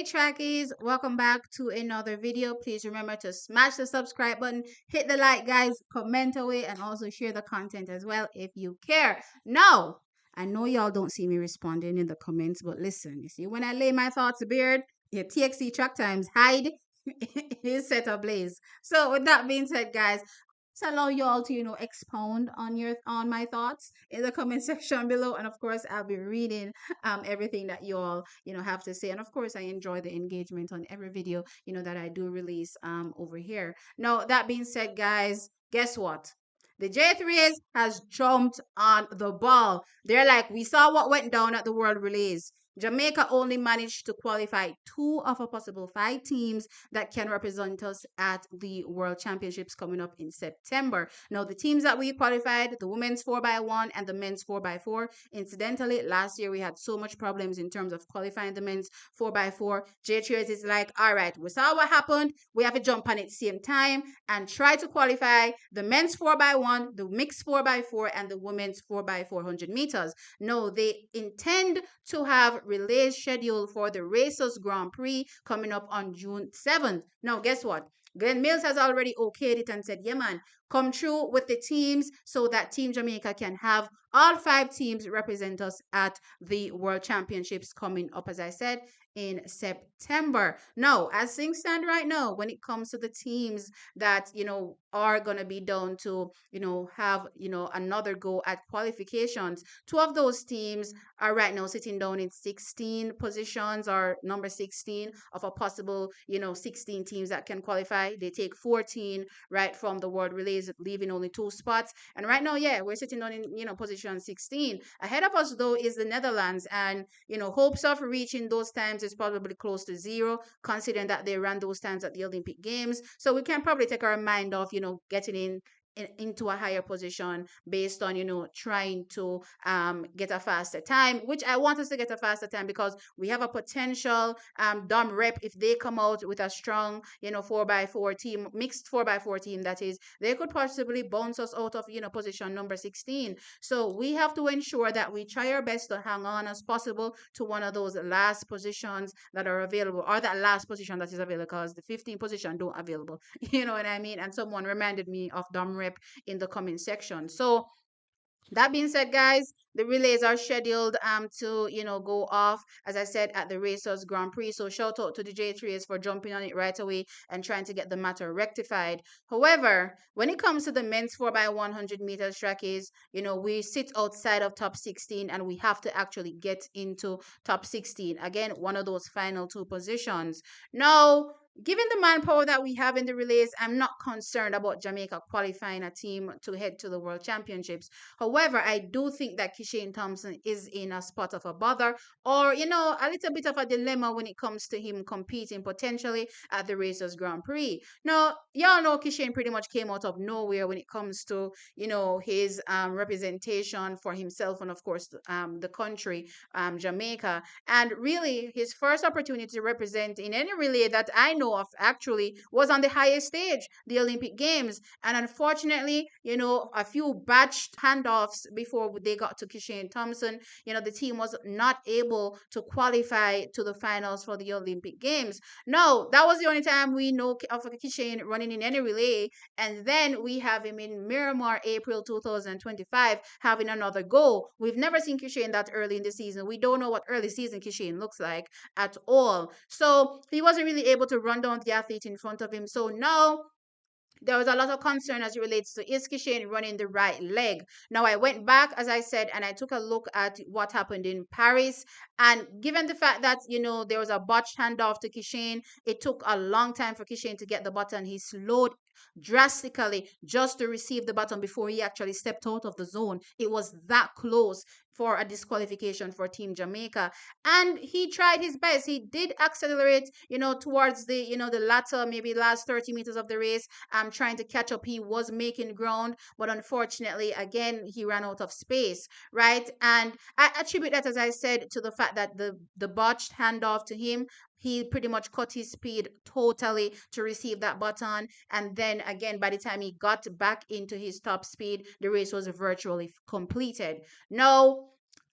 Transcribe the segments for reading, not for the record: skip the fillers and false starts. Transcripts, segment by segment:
Hey trackies, welcome back to another video. Please remember to smash the subscribe button, hit the like guys, comment away, and also share the content as well if you care. Now, I know y'all don't see me responding in the comments, but listen, you see, when I lay my thoughts beard, your TXC track times hide is set ablaze. So with that being said, guys, to allow you all to expound on my thoughts in the comment section below, and of course I'll be reading everything that you all have to say, and of course I enjoy the engagement on every video that I do release over here. Now that being said, guys, guess what? The J3s has jumped on the ball. They're like, we saw what went down at the world release. Jamaica only managed to qualify 2 of a possible 5 teams that can represent us at the World Championships coming up in September. Now, the teams that we qualified, the women's 4x1 and the men's 4x4. Incidentally, last year we had so much problems in terms of qualifying the men's 4x4. J3 is like, all right, we saw what happened. We have to jump on it at the same time and try to qualify the men's 4x1, the mixed 4x4, and the women's 4x400 meters. No, they intend to have relays scheduled for the Racers Grand Prix coming up on June 7th. Now, guess what? Glenn Mills has already okayed it and said, yeah, man, come through with the teams so that Team Jamaica can have all 5 teams represent us at the World Championships coming up, as I said, in September. Now, as things stand right now, when it comes to the teams that, are going to be down to, have, another go at qualifications, 2 of those teams are right now sitting down in 16 positions, or number 16 of a possible, 16 teams that can qualify. They take 14 right from the world relays, leaving only 2 spots. And right now, yeah, we're sitting down in, position 16. Ahead of us, though, is the Netherlands. And, hopes of reaching those times is probably close to 0, considering that they ran those times at the Olympic Games. So we can probably take our mind off, getting into a higher position based on trying to get a faster time, which I want us to get a faster time, because we have a potential dumb rep. If they come out with a strong 4x4 team, mixed 4x4 team, that is, they could possibly bounce us out of position number 16. So we have to ensure that we try our best to hang on as possible to one of those last positions that are available, or that last position that is available, because the 15 position don't available. You know what I mean? And someone reminded me of dumb rep in the comment section. So that being said, guys, the relays are scheduled to go off, as I said, at the Racers Grand Prix. So shout out to the J3s for jumping on it right away and trying to get the matter rectified. However, when it comes to the men's 4x100 meters trackies, we sit outside of top 16, and we have to actually get into top 16. Again, one of those final 2 positions. Now, given the manpower that we have in the relays, I'm not concerned about Jamaica qualifying a team to head to the World Championships. However, I do think that Kishane Thompson is in a spot of a bother, or, a little bit of a dilemma when it comes to him competing potentially at the Racers Grand Prix. Now, y'all know Kishane pretty much came out of nowhere when it comes to, his representation for himself and, of course, the country, Jamaica. And really, his first opportunity to represent in any relay that I know of actually was on the highest stage, the Olympic Games. And unfortunately, a few batched handoffs before they got to Kishane Thompson, the team was not able to qualify to the finals for the Olympic Games. No, that was the only time we know of Kishane running in any relay. And then we have him in Miramar, April 2025, having another go. We've never seen Kishane that early in the season. We don't know what early season Kishane looks like at all. So he wasn't really able to run down the athlete in front of him. So now there was a lot of concern as it relates to, is Kishane running the right leg? Now, I went back, as I said, and I took a look at what happened in Paris. And given the fact that, there was a botched handoff to Kishane, it took a long time for Kishane to get the button. He slowed drastically just to receive the button before he actually stepped out of the zone. It was that close for a disqualification for Team Jamaica. And he tried his best. He did accelerate, towards the, the latter, maybe last 30 meters of the race, trying to catch up. He was making ground, but unfortunately, again, he ran out of space, right? And I attribute that, as I said, to the fact that the botched handoff to him, he pretty much cut his speed totally to receive that button. And then again, by the time he got back into his top speed, the race was virtually completed. Now,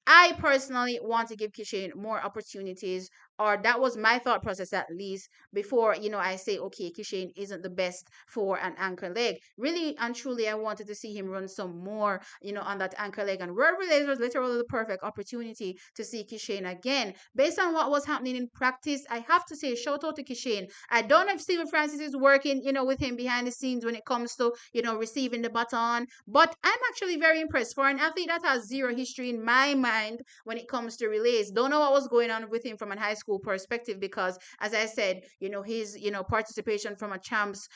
I personally want to give Kishane more opportunities or that was my thought process at least before, I say, okay, Kishane isn't the best for an anchor leg. Really and truly, I wanted to see him run some more, on that anchor leg. And World Relays was literally the perfect opportunity to see Kishane again. Based on what was happening in practice, I have to say, shout out to Kishane. I don't know if Stephen Francis is working, with him behind the scenes when it comes to, receiving the baton, but I'm actually very impressed for an athlete that has zero history in my mind when it comes to relays. Don't know what was going on with him from a high school perspective because, as I said, his, participation from a champs,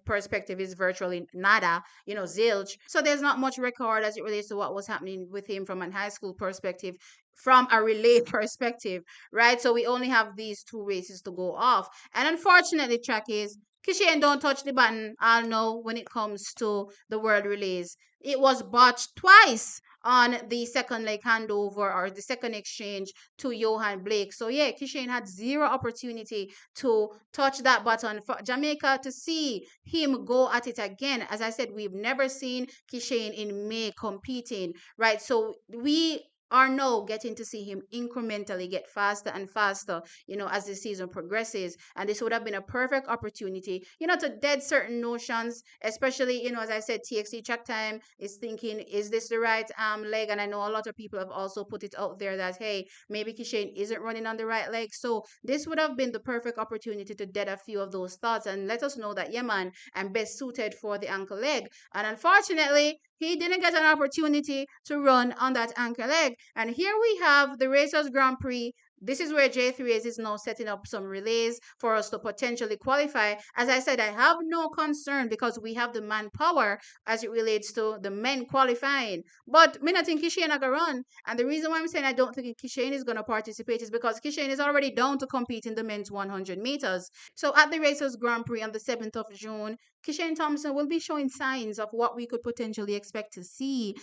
perspective is virtually nada, zilch. So there's not much record as it relates to what was happening with him from a high school perspective, from a relay perspective, right? So we only have these two races to go off. And unfortunately, track is Kishane don't touch the button, I'll know, when it comes to the world relays. It was botched twice on the second leg handover or the second exchange to Johan Blake. So yeah, Kishane had zero opportunity to touch that button for Jamaica to see him go at it again. As I said, we've never seen Kishane in May competing, right? So we are now getting to see him incrementally get faster and faster, as the season progresses. And this would have been a perfect opportunity, to dead certain notions, especially, as I said, TXT Track Time is thinking, is this the right leg? And I know a lot of people have also put it out there that, hey, maybe Kishane isn't running on the right leg. So this would have been the perfect opportunity to dead a few of those thoughts and let us know that, yeah, man, I'm best suited for the ankle leg. And unfortunately, he didn't get an opportunity to run on that anchor leg. And here we have the Racers Grand Prix. This is where J3S is now setting up some relays for us to potentially qualify. As I said, I have no concern because we have the manpower as it relates to the men qualifying. But me not think Kishane is going to run. And the reason why I'm saying I don't think Kishane is going to participate is because Kishane is already down to compete in the men's 100 meters. So at the Racers Grand Prix on the 7th of June, Kishane Thompson will be showing signs of what we could potentially expect to see,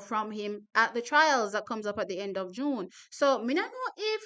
from him at the trials that comes up at the end of June. So me not know if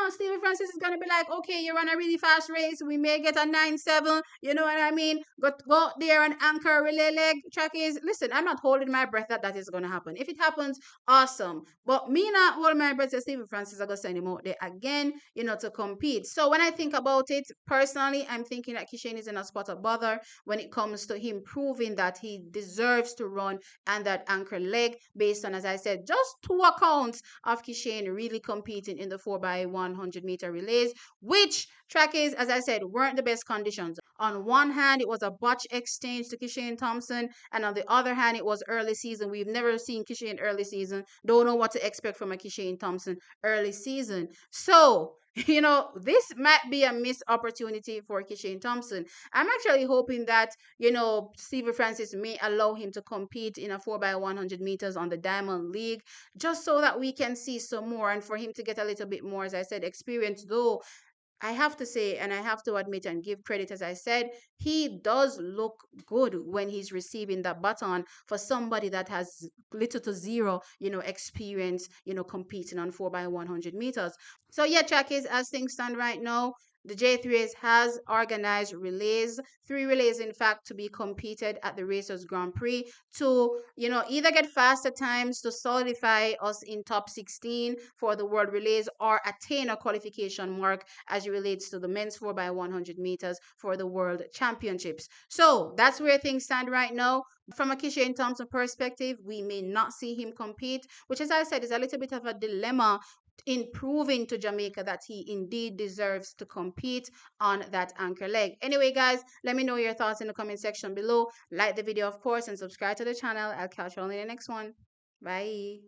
Stephen Francis is gonna be like, okay, you run a really fast race, we may get a 9-7, you know what I mean? Go out there and anchor relay leg track is. Listen, I'm not holding my breath that is gonna happen. If it happens, awesome. But me not holding my breath that Stephen Francis are gonna send him out there again, to compete. So when I think about it personally, I'm thinking that Kishane is in a spot of bother when it comes to him proving that he deserves to run and that anchor leg based on, as I said, just 2 accounts of Kishane really competing in the 4x100 meter relays, which track is, as I said, weren't the best conditions. On one hand, it was a botch exchange to Kishane Thompson, and on the other hand, it was early season. We've never seen Kishane early season. Don't know what to expect from a Kishane Thompson early season. So, this might be a missed opportunity for Kishane Thompson. I'm actually hoping that, Stephen Francis may allow him to compete in a 4x100 meters on the Diamond League, just so that we can see some more and for him to get a little bit more, as I said, experience. Though I have to say, and I have to admit and give credit, as I said, he does look good when he's receiving that baton for somebody that has little to zero, experience, competing on 4x100 meters. So yeah, Chakis, as things stand right now, the J3S has organized relays, 3 relays in fact, to be competed at the Racers Grand Prix to, either get faster times to solidify us in top 16 for the world relays or attain a qualification mark as it relates to the men's 4x100 meters for the world championships. So that's where things stand right now. From a Kishane Thompson perspective, we may not see him compete, which, as I said, is a little bit of a dilemma in proving to Jamaica that he indeed deserves to compete on that anchor leg. Anyway, guys, let me know your thoughts in the comment section below. Like the video, of course, and subscribe to the channel. I'll catch you on in the next one. Bye.